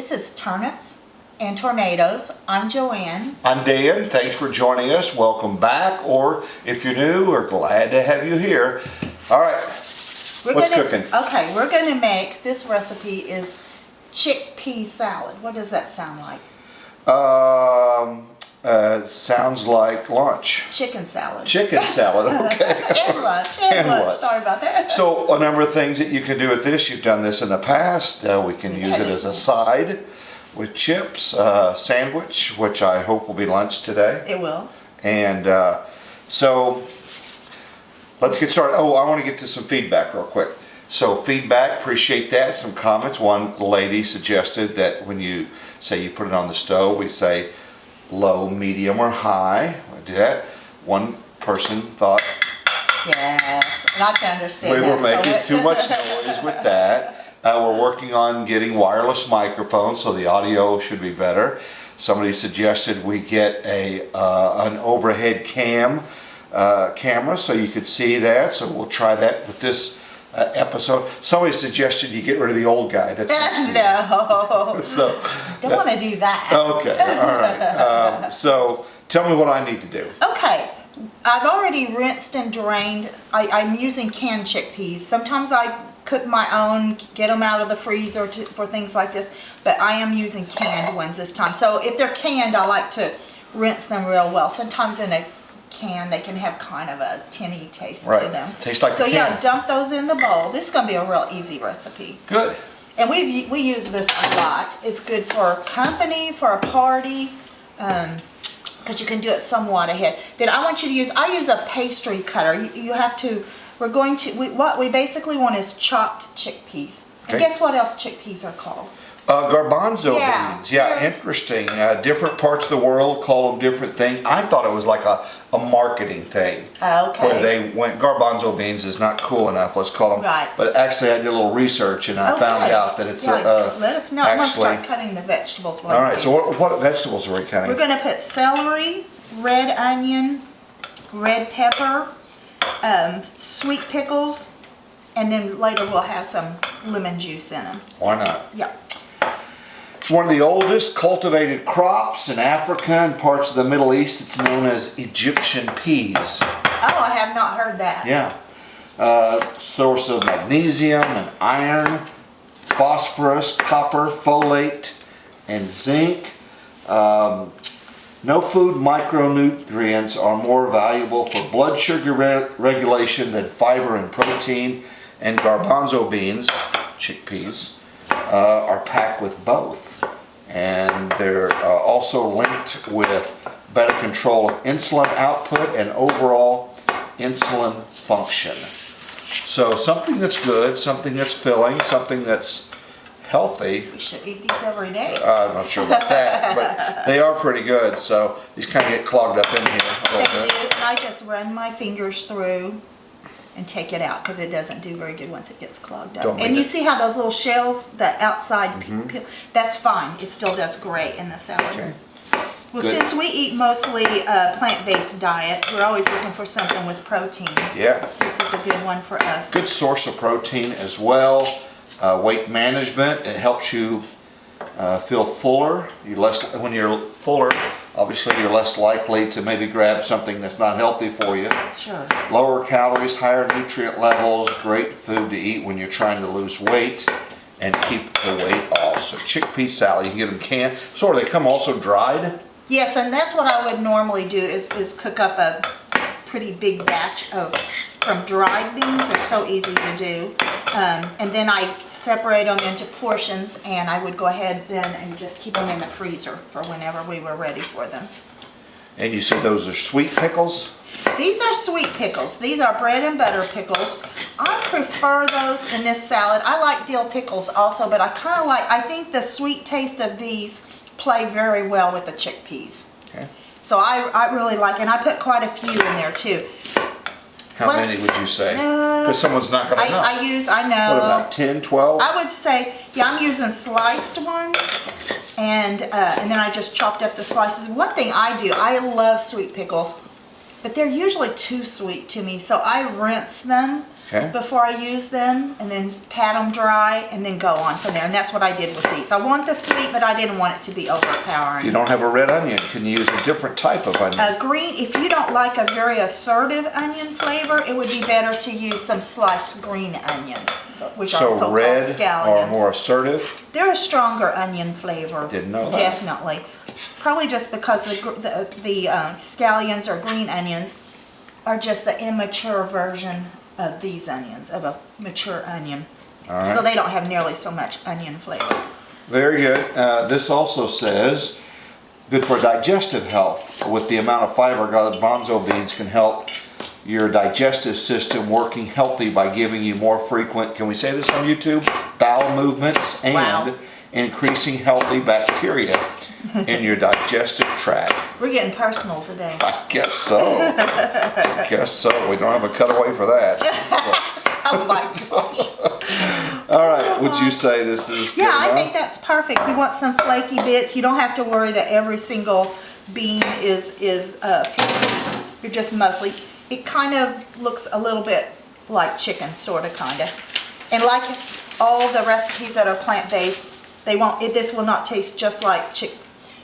This is Turnips and Tornadoes. I'm Joanne. I'm Dan. Thanks for joining us. Welcome back, or if you're new, we're glad to have you here. All right, what's cooking? Okay, we're going to make, this recipe is chickpea salad. What does that sound like? Sounds like lunch. Chicken salad. Chicken salad, okay. and lunch. Sorry about that. So a number of things that you can do with this. You've done this in the past. We can use it as a side with chips, sandwich, which I hope will be lunch today. It will. And so let's get started. Oh, I want to get to some feedback real quick. So feedback, appreciate that. Some comments. One lady suggested that when you say you put it on the stove, we say low, medium, or high. I do that. One person thought yes, and I can understand we were making too much noise with that. We're working on getting wireless microphones, so the audio should be better. Somebody suggested we get an overhead camera so you could see that. So we'll try that with this episode. Somebody suggested you get rid of the old guy. That's no. So don't want to do that. Okay, all right. So tell me what I need to do. Okay, I've already rinsed and drained. I'm using canned chickpeas. Sometimes I cook my own, get them out of the freezer for things like this, but I am using canned ones this time. So if they're canned, I like to rinse them real well. Sometimes in a can, they can have kind of a tinny taste to them. Tastes like so the yeah, can. Dump those in the bowl. This is going to be a real easy recipe. Good. And we use this a lot. It's good for company, for a party, because you can do it somewhat ahead. Then I want you to use, I use a pastry cutter. You have to, what we basically want is chopped chickpeas. Okay. And guess what else chickpeas are called? Garbanzo beans. Yeah, interesting. Different parts of the world call them different things. I thought it was like a marketing thing. Okay. Where they went, garbanzo beans is not cool enough, let's call them. Right. But actually I did a little research and I found out that it's let us know. I'm going to start cutting the vegetables. All right, so what vegetables are we cutting? We're going to put celery, red onion, red pepper, sweet pickles, and then later we'll have some lemon juice in them. Why not? Yeah. It's one of the oldest cultivated crops in Africa and parts of the Middle East. It's known as Egyptian peas. Oh, I have not heard that. Yeah. Source of magnesium and iron, phosphorus, copper, folate, and zinc. No food micronutrients are more valuable for blood sugar regulation than fiber and protein, and garbanzo beans, chickpeas, are packed with both. And they're also linked with better control of insulin output and overall insulin function. So something that's good, something that's filling, something that's healthy. We should eat these every day. I'm not sure about that, but they are pretty good. So these kind of get clogged up in here a little bit. And I just run my fingers through and take it out because it doesn't do very good once it gets clogged up. And you see how those little shells, the outside, that's fine. It still does great in the salad. Okay. Well, Good. since we eat mostly a plant-based diet, we're always looking for something with protein. Yeah. This is a good one for us. Good source of protein as well. Weight management, it helps you feel fuller. When you're fuller, obviously you're less likely to maybe grab something that's not healthy for you. Sure. Lower calories, higher nutrient levels, great food to eat when you're trying to lose weight and keep the weight off. So chickpea salad, you can get them canned. So they come also dried? Yes, and that's what I would normally do is cook up a pretty big batch from dried beans. They're so easy to do. And then I separate them into portions, and I would go ahead then and just keep them in the freezer for whenever we were ready for them. And you said those are sweet pickles? These are sweet pickles. These are bread and butter pickles. I prefer those in this salad. I like dill pickles also, but I think the sweet taste of these play very well with the chickpeas. Okay. So I really like, and I put quite a few in there too. How many would you say? Because someone's not going to know. I know. What about 10, 12? I would say, yeah, I'm using sliced ones, and then I just chopped up the slices. One thing I do, I love sweet pickles. but they're usually too sweet to me, so I rinse them Okay. before I use them, and then pat them dry, and then go on from there. And that's what I did with these. I want the sweet, but I didn't want it to be overpowering. If you don't have a red onion, can you use a different type of onion? Green, if you don't like a very assertive onion flavor, it would be better to use some sliced green onions, which are also So called red scallions. are more assertive? They're a stronger onion flavor. Didn't know that. Definitely. Probably just because the scallions or green onions are just the immature version of these onions, of a mature onion. All right. So they don't have nearly so much onion flavor. Very good. This also says, good for digestive health. With the amount of fiber, garbanzo beans can help your digestive system working healthy by giving you more frequent, can we say this on YouTube? Bowel movements and Wow. increasing healthy bacteria in your digestive tract. We're getting personal today. I guess so. I guess so. We don't have a cutaway for that. Oh my gosh. All right. Would you say this is good Yeah, I enough? think that's perfect. You want some flaky bits. You don't have to worry that every single bean is flaky. You're just mostly, it kind of looks a little bit like chicken, sort of, kind of. And like all the recipes that are plant-based, this will not taste just like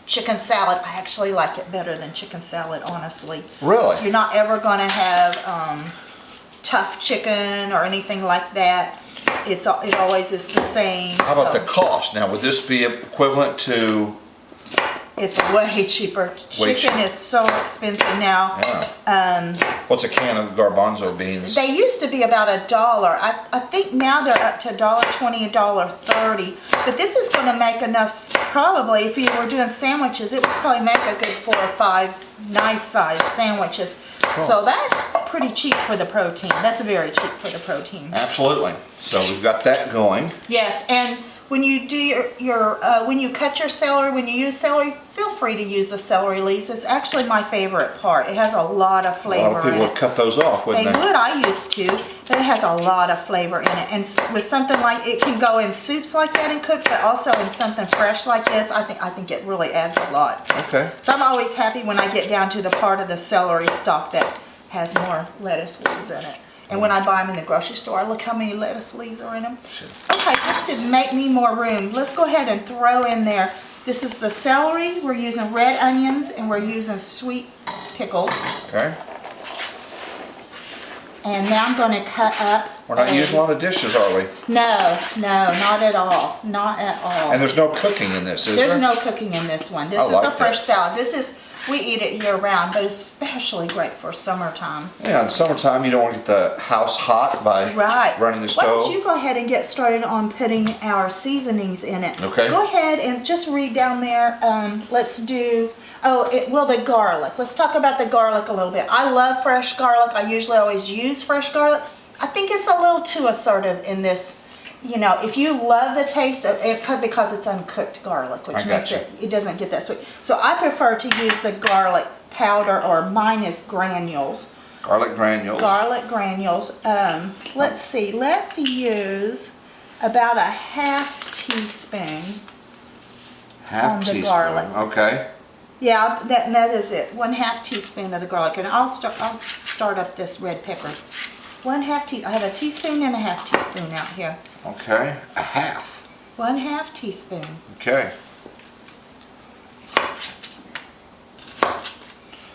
chicken salad. I actually like it better than chicken salad, honestly. Really? You're not ever going to have tough chicken or anything like that. It always is the same. How about so the cost? Now, would this be equivalent to? It's way cheaper. Chicken is so expensive now. Yeah. What's a can of garbanzo beans? They used to be about $1. I think now they're up to $1.20, $1.30. But this is going to make enough, probably, if you were doing sandwiches, it would probably make a good 4 or 5 nice-sized sandwiches. Cool. So that's pretty cheap for the protein. That's very cheap for the protein. Absolutely. So we've got that going. Yes, and when you do when you cut your celery, when you use celery, feel free to use the celery leaves. It's actually my favorite part. It has a lot of A flavor lot of people in would it. cut those off, They wouldn't they? would, I used to, but it has a lot of flavor in it. And with something like, it can go in soups like that and cook, but also in something fresh like this, I think it really adds a lot. Okay. So I'm always happy when I get down to the part of the celery stalk that has more lettuce leaves in it. And when I buy them in the grocery store, look how many lettuce leaves are in them. Okay, just to make me more room, let's go ahead and throw in there. This is the celery. We're using red onions and we're using sweet pickles. Okay. And now I'm going to cut up. We're not using a lot of dishes, are we? No, not at all. Not at all. And there's no cooking in this, is there? There's no cooking in this one. This I is like a fresh that. salad. We eat it year round, but it's especially great for summertime. Yeah, in summertime you don't want to get the house hot by Right. running the Why stove. don't you go ahead and get started on putting our seasonings in it? Okay. Go ahead and just read down there. Let's do, the garlic. Let's talk about the garlic a little bit. I love fresh garlic. I usually always use fresh garlic. I think it's a little too assertive in this. You know, if you love the taste of it, because it's uncooked garlic, which makes it doesn't get that sweet. So I prefer to use the garlic powder, or mine is granules. Garlic granules. Garlic granules. Let's see. Let's use about a half teaspoon. Half on the teaspoon. garlic. Okay. Yeah, that is it. 1/2 teaspoon of the garlic, and I'll start up this red pepper. I have a teaspoon and a half teaspoon out here. Okay. A half. 1/2 teaspoon. Okay.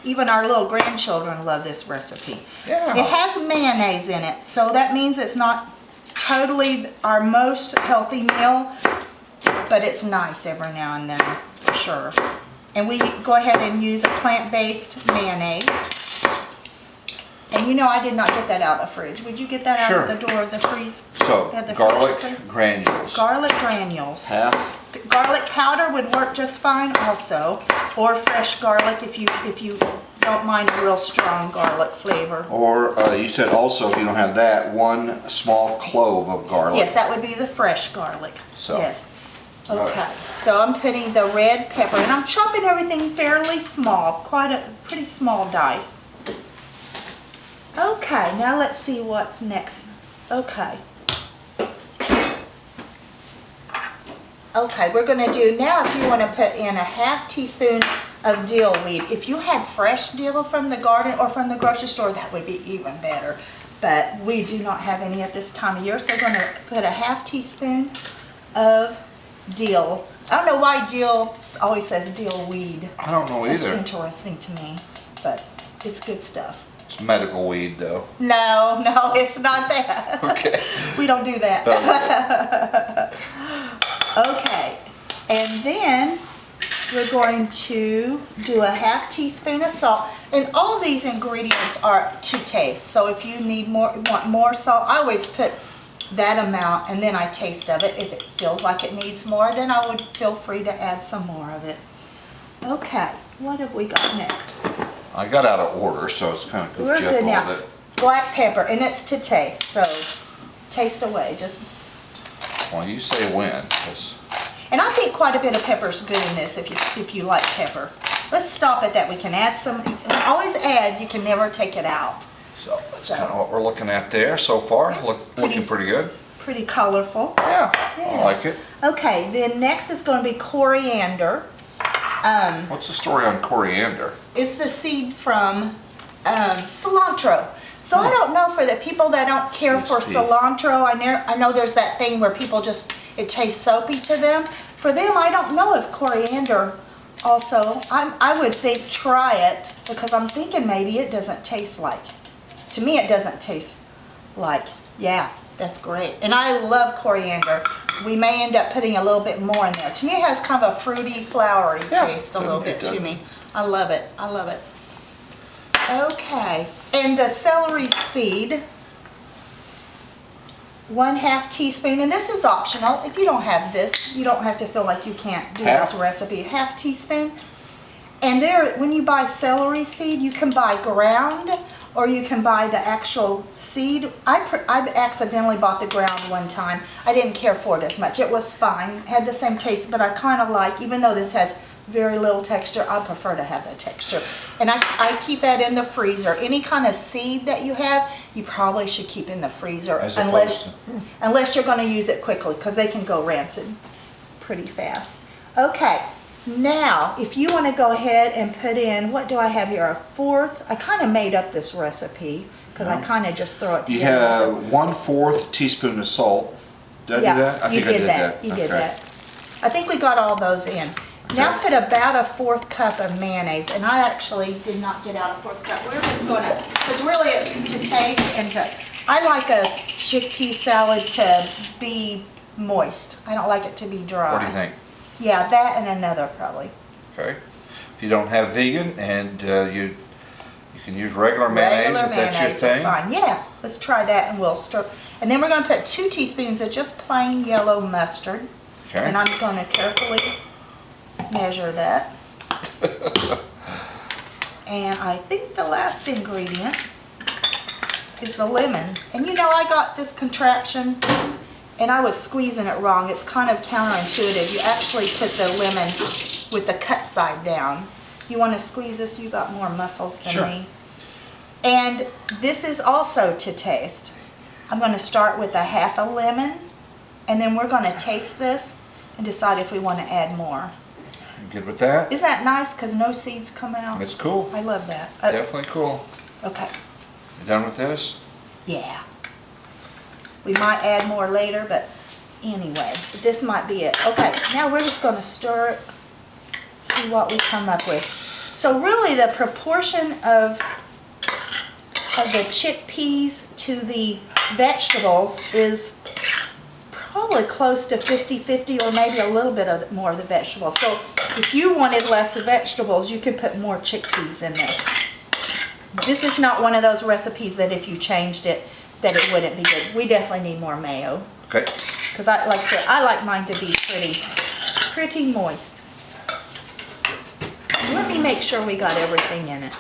Even our little grandchildren love this recipe. Yeah. It has mayonnaise in it, so that means it's not totally our most healthy meal, but it's nice every now and then, for sure. And we go ahead and use a plant-based mayonnaise. And you know I did not get that out of the fridge. Would you get that out of the door of the freeze? So, Have the garlic fridge open? granules. Garlic granules. Half. Garlic powder would work just fine also, or fresh garlic if you don't mind a real strong garlic flavor. Or you said also, if you don't have that, 1 small clove of garlic. Yes, that would be the fresh garlic. So, yes. right. Okay. So I'm putting the red pepper, and I'm chopping everything fairly small, pretty small dice. Okay, now let's see what's next. Okay. Okay, we're going to do now, if you want to put in a half teaspoon of dill weed. If you had fresh dill from the garden or from the grocery store, that would be even better. But we do not have any at this time of year, so we're going to put a half teaspoon of dill. I don't know why dill always says dill weed. I don't know either. It's interesting to me, but it's good stuff. It's medical weed, though. No, it's not that. Okay. We don't do that. Okay, and then we're going to do a half teaspoon of salt. And all these ingredients are to taste. So if you want more salt, I always put that amount and then I taste of it. If it feels like it needs more, then I would feel free to add some more of it. Okay, what have we got next? I got out of order, so it's kind of We're goofed you up good a now. little bit. Black pepper, and it's to taste, so taste away. Well, you say when, 'cause And I think quite a bit of pepper is good in this if you like pepper. Let's stop at that. We can add some. Always add. You can never take it out. so that's kind of what we're looking at there so far. Looking pretty good. Pretty colorful. Yeah, I like it. Okay, then next is going to be coriander. What's the story on coriander? It's the seed from cilantro. So I don't know, for the people that don't care for cilantro, I know there's that thing where people just, it tastes soapy to them. For them, I don't know if coriander also, I would think try it, because I'm thinking maybe it doesn't taste like. To me, it doesn't taste like. Yeah, that's great. And I love coriander. We may end up putting a little bit more in there. To me, it has kind of a fruity, flowery taste a little bit to me. I love it. I love it. Okay, and the celery seed, 1/2 teaspoon, and this is optional. If you don't have this, you don't have to feel like you can't do this recipe. 1/2 teaspoon. And there, when you buy celery seed, you can buy ground or you can buy the actual seed. I accidentally bought the ground one time. I didn't care for it as much. It was fine, it had the same taste, but I kind of like, even though this has very little texture, I prefer to have the texture. And I keep that in the freezer. Any kind of seed that you have, you probably should keep in the freezer unless you're going to use it quickly, because they can go rancid pretty fast. Okay, now if you want to go ahead and put in, what do I have here, 1/4? I kind of made up this recipe because I kind of just throw it together. You have 1/4 teaspoon of salt. Did I do that? I think I did that. You did that. I think we got all those in. Now put about a 1/4 cup of mayonnaise, and I actually did not get out a 1/4 cup. We're just going to, because really it's to taste and to, I like a chickpea salad to be moist. I don't like it to be dry. What do you think? Yeah, that and another probably. Okay. If you don't have vegan, and you can use regular mayonnaise if that's your thing. Fine. Yeah, let's try that, and we'll stir. And then we're going to put 2 teaspoons of just plain yellow mustard. Okay. And I'm going to carefully measure that. And I think the last ingredient is the lemon. And you know, I got this contraption and I was squeezing it wrong. It's kind of counterintuitive. You actually put the lemon with the cut side down. You want to squeeze this? You got more muscles than me. And this is also to taste. I'm going to start with 1/2 lemon, and then we're going to taste this and decide if we want to add more. You good with that? Isn't that nice? Because no seeds come out. It's cool. I love that. Definitely cool. Okay. You done with this? Yeah. We might add more later, but anyway, this might be it. Okay, now we're just going to stir it, see what we come up with. So really the proportion of the chickpeas to the vegetables is probably close to 50-50, or maybe a little bit more of the vegetables. So if you wanted less vegetables, you could put more chickpeas in this. This is not one of those recipes that if you changed it, that it wouldn't be good. We definitely need more mayo. Okay. Because I like mine to be pretty moist. Let me make sure we got everything in it.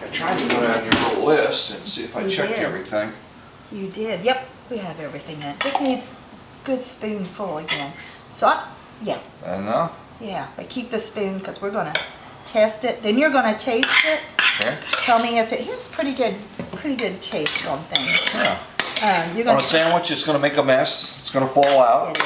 I tried to go down your little list and see if I checked everything. You did. Yep, we have everything in it. Just need a good spoonful again. So, yeah. I don't know. Yeah, but keep the spoon because we're going to test it. Then you're going to taste it. Okay. Tell me if it has pretty good taste on things. Yeah. You're On going a sandwich, it's going to make a mess. It's going to fall out.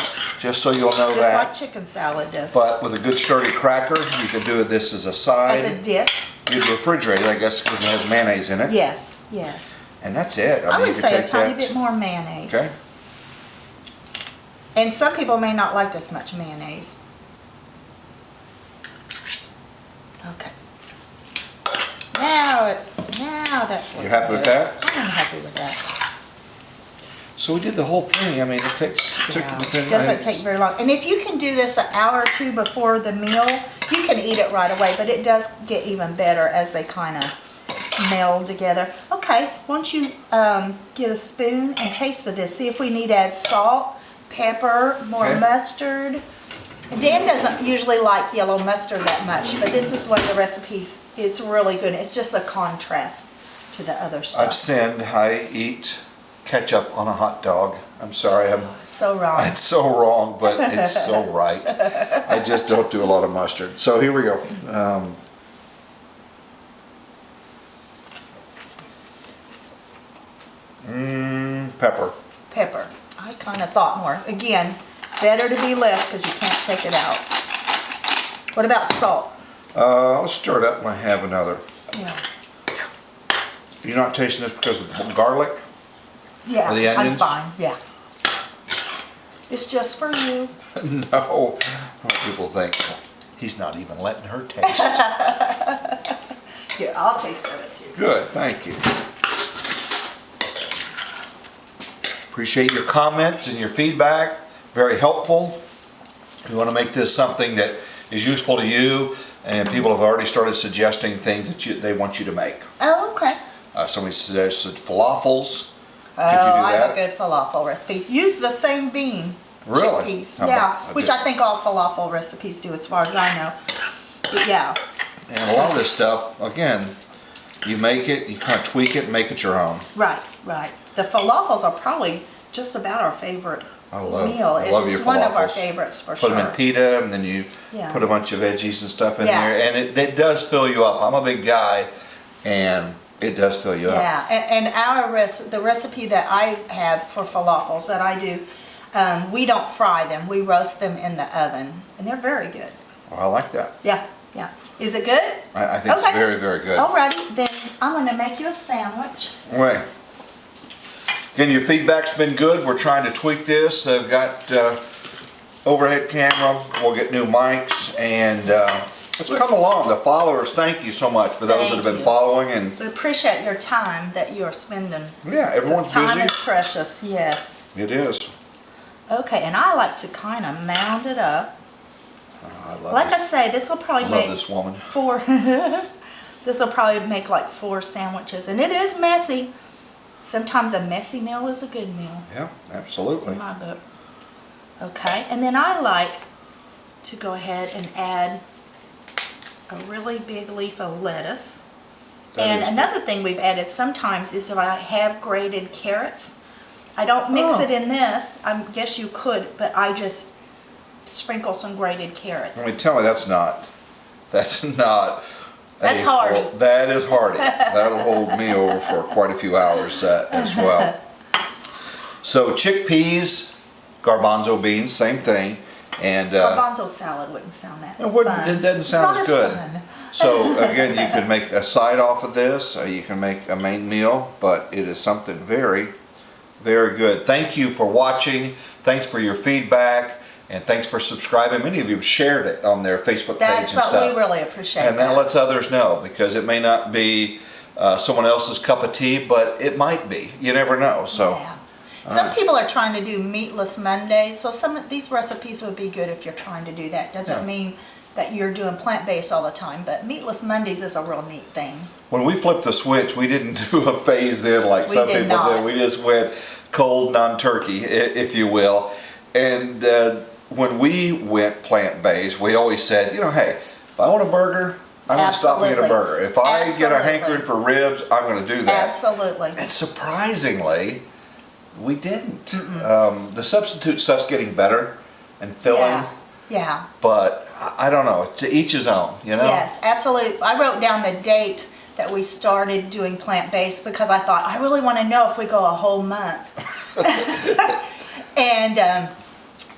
just so you'll know Just that. like chicken salad does. But with a good sturdy cracker, you can do this as a side. As a dip. You'd refrigerate it, I guess, because it has mayonnaise in it. Yes, yes. And that's it. I mean, would you say can a take tiny that. bit more mayonnaise. Okay. And some people may not like this much mayonnaise. Okay. Now that's what You happy with that? I'm happy with that. So we did the whole thing. I mean, it took Yeah, 10 it doesn't minutes. take very long. And if you can do this an hour or two before the meal, you can eat it right away, but it does get even better as they kind of meld together. Okay, once you get a spoon and taste of this, see if we need to add salt, pepper, more Okay. mustard. And Dan doesn't usually like yellow mustard that much, but this is one of the recipes. It's really good. It's just a contrast to the other stuff. I've sinned. I eat ketchup on a hot dog. I'm sorry. So wrong. It's so wrong, but it's so right. I just don't do a lot of mustard. So here we go. Pepper. Pepper. I kind of thought more. Again, better to be less because you can't take it out. What about salt? I'll stir it up when I have another. Yeah. You're not tasting this because of the garlic? Yeah, Or the I'm onions? fine. Yeah. It's just for you. No. What people think. He's not even letting her taste. Here, I'll taste of it too. Good, thank you. Appreciate your comments and your feedback. Very helpful. We want to make this something that is useful to you, and people have already started suggesting things that they want you to make. Oh, okay. Somebody suggested falafels. Oh, Could you do I have that? a good falafel recipe. Use the same bean. Really? Chickpeas. How Yeah, about- which I think all falafel recipes do as far as I know. But yeah. And a lot of this stuff, again, you make it, you kind of tweak it, make it your own. Right, right. The falafels are probably just about our favorite I love meal. your It's one of our falafels. favorites for Put sure. them in pita, and then you Yeah. put a bunch of veggies and stuff in Yeah. there, and it does fill you up. I'm a big guy, and it does fill you up. Yeah, and the recipe that I have for falafels that I do, we don't fry them. We roast them in the oven, and they're very good. Well, I like that. Yeah, yeah. Is it good? I think it's Okay. very, very good. Alrighty, then I'm going to make you a sandwich. Wait. Again, your feedback's been good. We're trying to tweak this. I've got overhead camera. We'll get new mics, and it's come along. The followers, thank you so much for those that Thank have been you. following. And We appreciate your time that you are spending. yeah, everyone's Because time busy. is precious, yes. It is. Okay, and I like to kind of mound it up. Oh, I love Like I this. say, this will I probably love make this woman. 4. This will probably make like 4 sandwiches, and it is messy. Sometimes a messy meal is a good meal Yeah, absolutely. in my book. Okay, and then I like to go ahead and add a really big leaf of lettuce. That And is- another thing we've added sometimes is if I have grated carrots. I don't mix Oh. it in this. I guess you could, but I just sprinkle some grated carrots. I mean, tell me that's not. That's That's hearty. That is hearty. That'll hold me over for quite a few hours as well. So chickpeas, garbanzo beans, same thing, and Garbanzo salad wouldn't sound that it wouldn't. fun. It doesn't It's sound not as good. fun. So again, you can make a side off of this, or you can make a main meal, but it is something very, very good. Thank you for watching. Thanks for your feedback, and thanks for subscribing. Many of you have shared it on their Facebook page That's and what stuff. we really appreciate. And that lets others know, because it may not be someone else's cup of tea, but it might be. You never know. So Yeah. Some people are trying to do meatless Mondays, so some of these recipes would be good if you're trying to do that. Doesn't Yeah. mean that you're doing plant-based all the time, but meatless Mondays is a real neat thing. when we flipped the switch, we didn't do a phase in like We some did people not. do. We just went cold, non-turkey, if you will. And when we went plant-based, we always said, you know, hey, if I want a burger, I'm going to stop and get a Absolutely. burger. If I get a Absolutely. hankering for ribs, I'm going to do that. Absolutely. And surprisingly, we didn't. The substitute stuff's getting better and filling, Yeah. Yeah. but I don't know. To each his own, you know? Yes, absolutely. I wrote down the date that we started doing plant-based because I thought, I really want to know if we go a whole month. And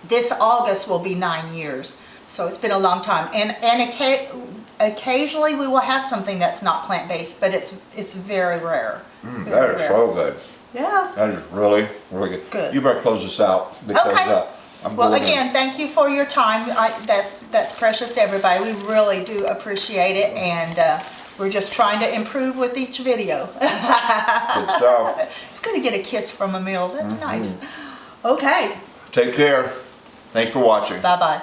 This August will be 9 years. So it's been a long time. And occasionally we will have something that's not plant-based, but it's very rare. That is so good. Yeah. That is really, really good. Good. You better close this out because Okay. I'm Well, going again, thank you for your time. That's precious to everybody. We really do appreciate it, and we're just trying to improve with each video. Good stuff. It's good to get a kiss from a meal. That's nice. Okay. Take care. Thanks for watching. Bye-bye.